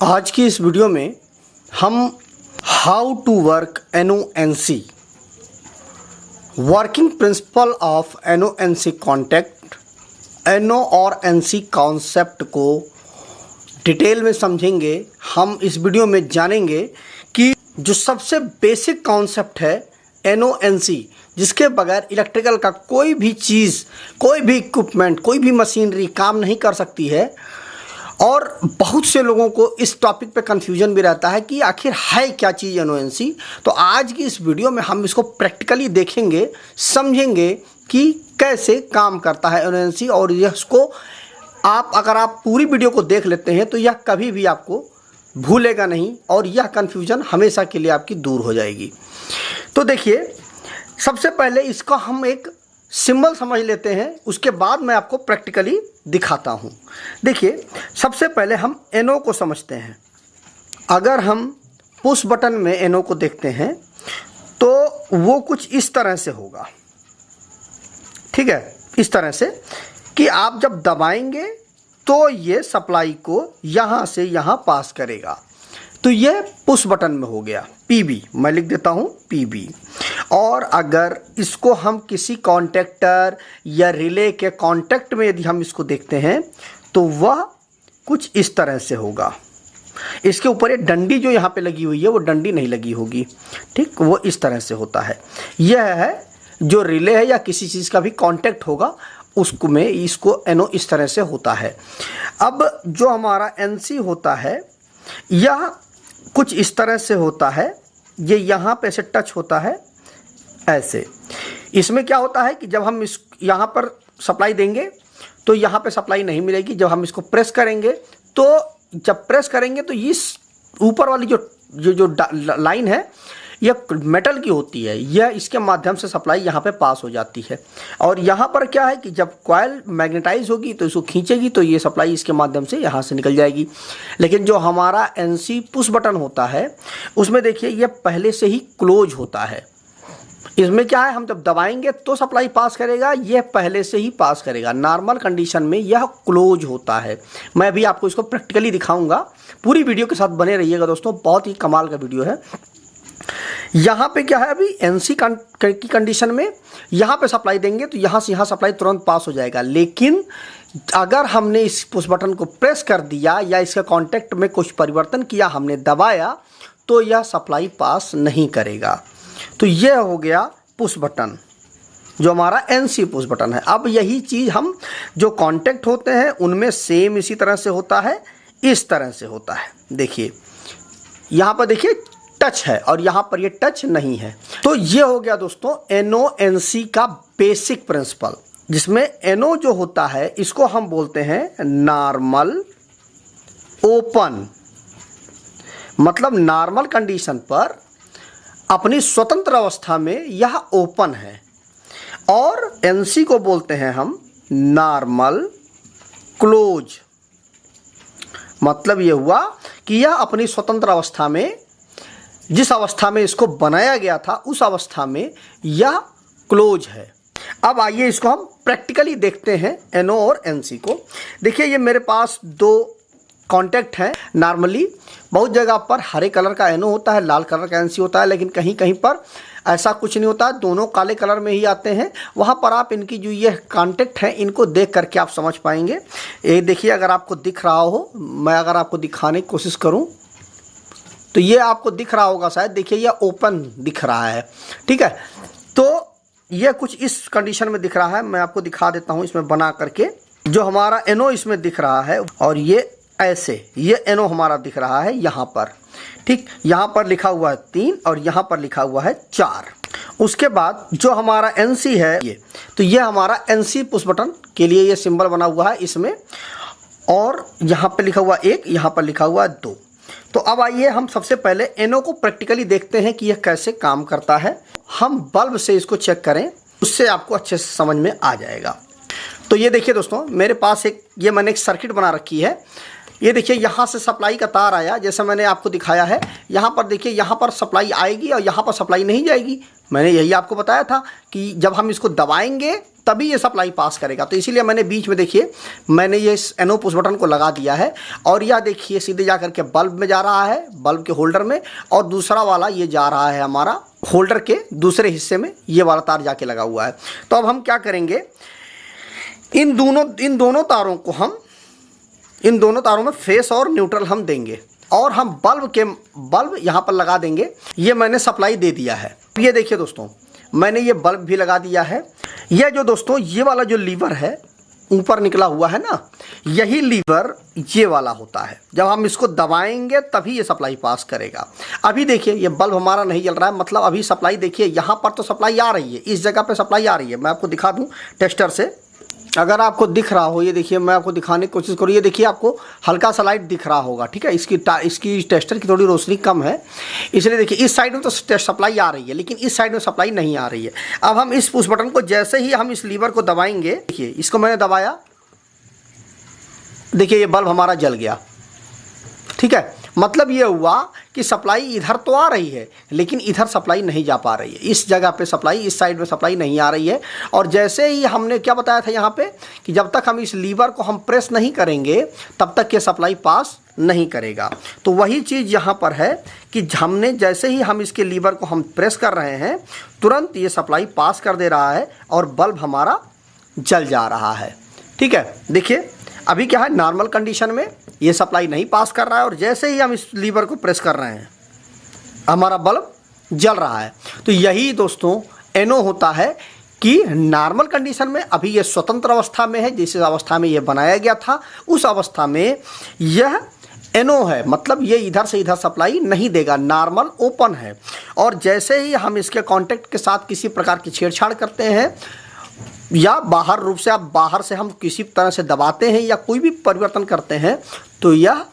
आज की इस वीडियो में हम how to work NONC working principle of NONC contact NO और NC कॉन्सेप्ट को डिटेल में समझेंगे। हम इस वीडियो में जानेंगे कि जो सबसे बेसिक कॉन्सेप्ट है NONC, जिसके बगैर इलेक्ट्रिकल का कोई भी चीज़, कोई भी इक्विपमेंट, कोई भी मशीनरी काम नहीं कर सकती है। और बहुत से लोगों को इस टॉपिक पे कंफ्यूजन भी रहता है कि आखिर है क्या चीज़ NONC। तो आज की इस वीडियो में हम इसको प्रैक्टिकली देखेंगे, समझेंगे कि कैसे काम करता है NONC। और इसको अगर आप पूरी वीडियो को देख लेते हैं तो यह कभी भी आपको भूलेगा नहीं और यह कंफ्यूजन हमेशा के लिए आपकी दूर हो जाएगी। तो देखिए, सबसे पहले इसका हम एक सिंबल समझ लेते हैं, उसके बाद मैं आपको प्रैक्टिकली दिखाता हूँ। देखिए, सबसे पहले हम NO को समझते हैं। अगर हम पुश बटन में NO को देखते हैं तो वो कुछ इस तरह से होगा, ठीक है। इस तरह से कि आप जब दबाएंगे तो ये सप्लाई को यहाँ से यहाँ पास करेगा। तो ये पुश बटन में हो गया PB, मैं लिख देता हूँ PB। और अगर इसको हम किसी कॉन्टेक्टर या रिले के कॉन्टेक्ट में यदि हम इसको देखते हैं तो वह कुछ इस तरह से होगा। इसके ऊपर ये डंडी जो यहाँ पे लगी हुई है वो डंडी नहीं लगी होगी, ठीक। वो इस तरह से होता है। यह है जो रिले है या किसी चीज़ का भी कॉन्टेक्ट होगा उसको में इसको NO इस तरह से होता है। अब जो हमारा NC होता है यह कुछ इस तरह से होता है। ये यहाँ पे ऐसे टच होता है ऐसे। इसमें क्या होता है कि जब हम इस यहाँ पर सप्लाई देंगे तो यहाँ पे सप्लाई नहीं मिलेगी। जब हम इसको प्रेस करेंगे तो जब प्रेस करेंगे तो इस ऊपर वाली जो लाइन है यह मेटल की होती है, यह इसके माध्यम से सप्लाई यहाँ पे पास हो जाती है। और यहाँ पर क्या है कि जब कॉइल मैग्नेटाइज होगी तो इसको खींचेगी तो ये सप्लाई इसके माध्यम से यहाँ से निकल जाएगी। लेकिन जो हमारा NC पुश बटन होता है उसमें देखिए यह पहले से ही क्लोज होता है। इसमें क्या है, हम जब दबाएंगे तो सप्लाई पास करेगा, यह पहले से ही पास करेगा। नॉर्मल कंडीशन में यह क्लोज होता है। मैं भी आपको इसको प्रैक्टिकली दिखाऊंगा। पूरी वीडियो के साथ बने रहिएगा दोस्तों, बहुत ही कमाल का वीडियो है। यहाँ पे क्या है, अभी NC की कंडीशन में यहाँ पे सप्लाई देंगे तो यहाँ से यहाँ सप्लाई तुरंत पास हो जाएगा। लेकिन अगर हमने इस पुश बटन को प्रेस कर दिया या इसके कॉन्टेक्ट में कुछ परिवर्तन किया, हमने दबाया, तो यह सप्लाई पास नहीं करेगा। तो यह हो गया पुश बटन, जो हमारा NC पुश बटन है। अब यही चीज़ हम जो कॉन्टेक्ट होते हैं उनमें सेम इसी तरह से होता है, इस तरह से होता है। देखिए यहाँ पर देखिए टच है और यहाँ पर ये टच नहीं है। तो ये हो गया दोस्तों NONC का बेसिक प्रिंसिपल, जिसमें NO जो होता है इसको हम बोलते हैं नॉर्मल ओपन। मतलब नॉर्मल कंडीशन पर अपनी स्वतंत्र अवस्था में यह ओपन है। और NC को बोलते हैं हम नॉर्मल क्लोज। मतलब यह हुआ कि यह अपनी स्वतंत्र अवस्था में, जिस अवस्था में इसको बनाया गया था उस अवस्था में यह क्लोज है। अब आइए इसको हम प्रैक्टिकली देखते हैं NO और NC को। देखिए, ये मेरे पास दो कॉन्टैक्ट हैं। नॉर्मली बहुत जगह पर हरे कलर का NO होता है, लाल कलर का NC होता है, लेकिन कहीं कहीं पर ऐसा कुछ नहीं होता है, दोनों काले कलर में ही आते हैं। वहाँ पर आप इनकी जो ये कॉन्टैक्ट हैं इनको देख करके आप समझ पाएंगे। ये देखिए, अगर आपको दिख रहा हो, मैं अगर आपको दिखाने की कोशिश करूँ तो ये आपको दिख रहा होगा शायद। देखिए ये ओपन दिख रहा है, ठीक है। तो ये कुछ इस कंडीशन में दिख रहा है। मैं आपको दिखा देता हूँ इसमें बना करके। जो हमारा NO इसमें दिख रहा है और ये ऐसे, ये NO हमारा दिख रहा है यहाँ पर, ठीक। यहाँ पर लिखा हुआ है 3 और यहाँ पर लिखा हुआ है 4। उसके बाद जो हमारा NC है ये, तो ये हमारा NC पुश बटन के लिए ये सिंबल बना हुआ है इसमें। और यहाँ पर लिखा हुआ 1, यहाँ पर लिखा हुआ 2। तो अब आइए हम सबसे पहले NO को प्रैक्टिकली देखते हैं कि यह कैसे काम करता है। हम बल्ब से इसको चेक करें, उससे आपको अच्छे से समझ में आ जाएगा। तो ये देखिए दोस्तों, मेरे पास मैंने एक सर्किट बना रखी है। ये देखिए, यहाँ से सप्लाई का तार आया, जैसे मैंने आपको दिखाया है। यहाँ पर देखिए, यहाँ पर सप्लाई आएगी और यहाँ पर सप्लाई नहीं जाएगी। मैंने यही आपको बताया था कि जब हम इसको दबाएंगे तभी ये सप्लाई पास करेगा। तो इसीलिए मैंने बीच में देखिए मैंने ये NO पुश बटन को लगा दिया है और यह देखिए सीधे जा करके बल्ब में जा रहा है, बल्ब के होल्डर में, और दूसरा वाला ये जा रहा है हमारा होल्डर के दूसरे हिस्से में, ये वाला तार जाके लगा हुआ है। तो अब हम क्या करेंगे, इन दोनों तारों में फेस और न्यूट्रल हम देंगे और हम बल्ब यहाँ पर लगा देंगे। ये मैंने सप्लाई दे दिया है। ये देखिए दोस्तों, मैंने ये बल्ब भी लगा दिया है। यह जो दोस्तों ये वाला जो लीवर है ऊपर निकला हुआ है ना, यही लीवर ये वाला होता है। जब हम इसको दबाएंगे तभी ये सप्लाई पास करेगा। अभी देखिए ये बल्ब हमारा नहीं जल रहा है, मतलब अभी सप्लाई देखिए यहाँ पर तो सप्लाई आ रही है, इस जगह पे सप्लाई आ रही है। मैं आपको दिखा दूँ टेस्टर से, अगर आपको दिख रहा हो, ये देखिए मैं आपको दिखाने की कोशिश करूँ, ये देखिए आपको हल्का सा लाइट दिख रहा होगा, ठीक है। इसकी टेस्टर की थोड़ी रोशनी कम है, इसलिए देखिए इस साइड में तो सप्लाई आ रही है लेकिन इस साइड में सप्लाई नहीं आ रही है। अब हम इस पुश बटन को जैसे ही हम इस लीवर को दबाएंगे, देखिए इसको मैंने दबाया, देखिए ये बल्ब हमारा जल गया, ठीक है। मतलब ये हुआ कि सप्लाई इधर तो आ रही है लेकिन इधर सप्लाई नहीं जा पा रही है, इस जगह पे सप्लाई, इस साइड में सप्लाई नहीं आ रही है। और जैसे ही हमने क्या बताया था यहाँ पे कि जब तक हम इस लीवर को हम प्रेस नहीं करेंगे तब तक ये सप्लाई पास नहीं करेगा। तो वही चीज़ यहाँ पर है कि हमने जैसे ही हम इसके लीवर को हम प्रेस कर रहे हैं तुरंत ये सप्लाई पास कर दे रहा है और बल्ब हमारा जल जा रहा है, ठीक है। देखिए अभी क्या है, नॉर्मल कंडीशन में ये सप्लाई नहीं पास कर रहा है और जैसे ही हम इस लीवर को प्रेस कर रहे हैं हमारा बल्ब जल रहा है। तो यही दोस्तों NO होता है कि नॉर्मल कंडीशन में अभी ये स्वतंत्र अवस्था में है, जिस अवस्था में ये बनाया गया था उस अवस्था में यह NO है, मतलब ये इधर से इधर सप्लाई नहीं देगा, नॉर्मल ओपन है। और जैसे ही हम इसके कॉन्टैक्ट के साथ किसी प्रकार की छेड़छाड़ करते हैं या बाहर रूप से, आप बाहर से हम किसी तरह से दबाते हैं या कोई भी परिवर्तन करते हैं तो यह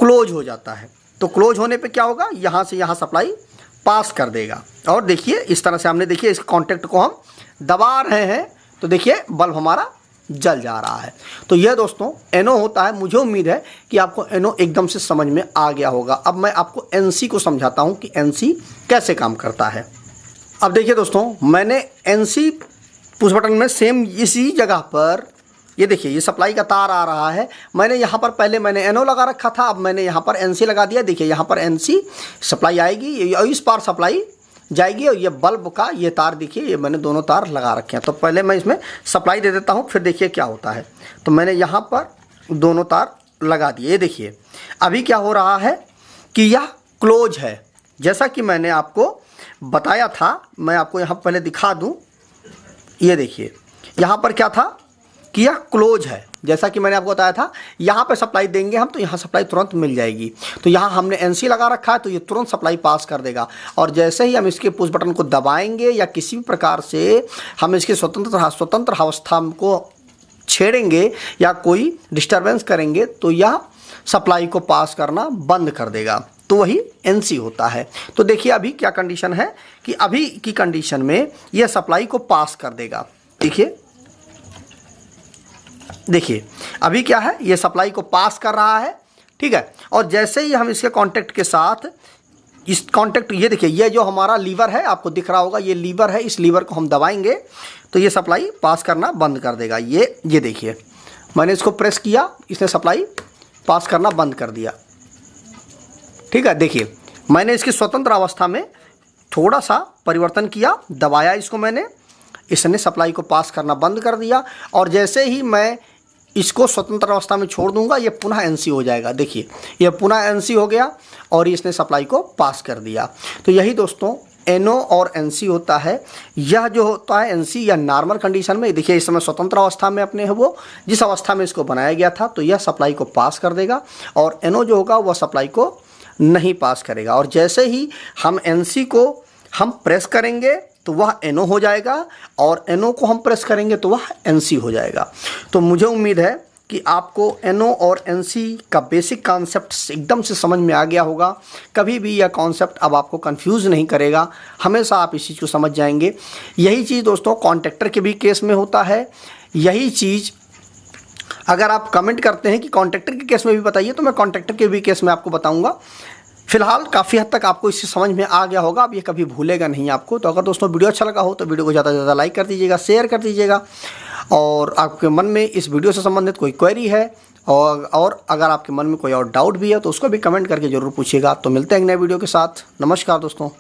क्लोज हो जाता है। तो क्लोज होने पे क्या होगा, यहाँ से यहाँ सप्लाई पास कर देगा। और देखिए इस तरह से हमने देखिए इस कॉन्टैक्ट को हम दबा रहे हैं तो देखिए बल्ब हमारा जल जा रहा है। तो यह दोस्तों NO होता है। मुझे उम्मीद है कि आपको NO एकदम से समझ में आ गया होगा। अब मैं आपको NC को समझाता हूँ कि NC कैसे काम करता है। अब देखिए दोस्तों, मैंने NC पुश बटन में सेम इसी जगह पर, ये देखिए ये सप्लाई का तार आ रहा है, मैंने यहाँ पर पहले मैंने NO लगा रखा था, अब मैंने यहाँ पर NC लगा दिया। देखिए यहाँ पर NC सप्लाई आएगी और इस पार सप्लाई जाएगी और ये बल्ब का ये तार देखिए, ये मैंने दोनों तार लगा रखे हैं। तो पहले मैं इसमें सप्लाई दे देता हूँ, फिर देखिए क्या होता है। तो मैंने यहाँ पर दोनों तार लगा दिए। ये देखिए अभी क्या हो रहा है कि यह क्लोज है, जैसा कि मैंने आपको बताया था। मैं आपको यहाँ पहले दिखा दूँ, ये देखिए यहाँ पर क्या था कि यह क्लोज है, जैसा कि मैंने आपको बताया था। यहाँ पे सप्लाई देंगे हम तो यहाँ सप्लाई तुरंत मिल जाएगी। तो यहाँ हमने NC लगा रखा है तो ये तुरंत सप्लाई पास कर देगा। और जैसे ही हम इसके पुश बटन को दबाएंगे या किसी भी प्रकार से हम इसके स्वतंत्र अवस्था को छेड़ेंगे या कोई डिस्टर्बेंस करेंगे तो यह सप्लाई को पास करना बंद कर देगा। तो वही NC होता है। तो देखिए अभी क्या कंडीशन है कि अभी की कंडीशन में यह सप्लाई को पास कर देगा। देखिए अभी क्या है, ये सप्लाई को पास कर रहा है, ठीक है। और जैसे ही हम इसके कांटेक्ट के साथ इस कांटेक्ट, ये देखिए ये जो हमारा लीवर है आपको दिख रहा होगा, ये लीवर है, इस लीवर को हम दबाएंगे तो ये सप्लाई पास करना बंद कर देगा। ये देखिए मैंने इसको प्रेस किया, इसने सप्लाई पास करना बंद कर दिया, ठीक है। देखिए मैंने इसकी स्वतंत्र अवस्था में थोड़ा सा परिवर्तन किया, दबाया इसको मैंने, इसने सप्लाई को पास करना बंद कर दिया। और जैसे ही मैं इसको स्वतंत्र अवस्था में छोड़ दूंगा ये पुनः NC हो जाएगा। देखिए ये पुनः NC हो गया और इसने सप्लाई को पास कर दिया। तो यही दोस्तों NO और NC होता है। यह जो होता है NC या नॉर्मल कंडीशन में, देखिए इस समय स्वतंत्र अवस्था में अपने है, वो जिस अवस्था में इसको बनाया गया था तो यह सप्लाई को पास कर देगा। और NO जो होगा वह सप्लाई को नहीं पास करेगा। और जैसे ही हम NC को हम प्रेस करेंगे तो वह NO हो जाएगा और NO को हम प्रेस करेंगे तो वह NC हो जाएगा। तो मुझे उम्मीद है कि आपको NO और NC का बेसिक कॉन्सेप्ट एकदम से समझ में आ गया होगा। कभी भी यह कॉन्सेप्ट अब आपको कंफ्यूज नहीं करेगा, हमेशा आप इस चीज़ को समझ जाएंगे। यही चीज़ दोस्तों कॉन्ट्रैक्टर के भी केस में होता है। यही चीज़ अगर आप कमेंट करते हैं कि कॉन्ट्रैक्टर के केस में भी बताइए तो मैं कॉन्ट्रैक्टर के भी केस में आपको बताऊँगा। फिलहाल काफ़ी हद तक आपको इससे समझ में आ गया होगा, अब ये कभी भूलेगा नहीं आपको। तो अगर दोस्तों वीडियो अच्छा लगा हो तो वीडियो को ज़्यादा से ज़्यादा लाइक कर दीजिएगा, शेयर कर दीजिएगा, और आपके मन में इस वीडियो से संबंधित कोई क्वेरी है और अगर आपके मन में कोई और डाउट भी है तो उसको भी कमेंट करके ज़रूर पूछिएगा। तो मिलते हैं एक नए वीडियो के साथ। नमस्कार दोस्तों।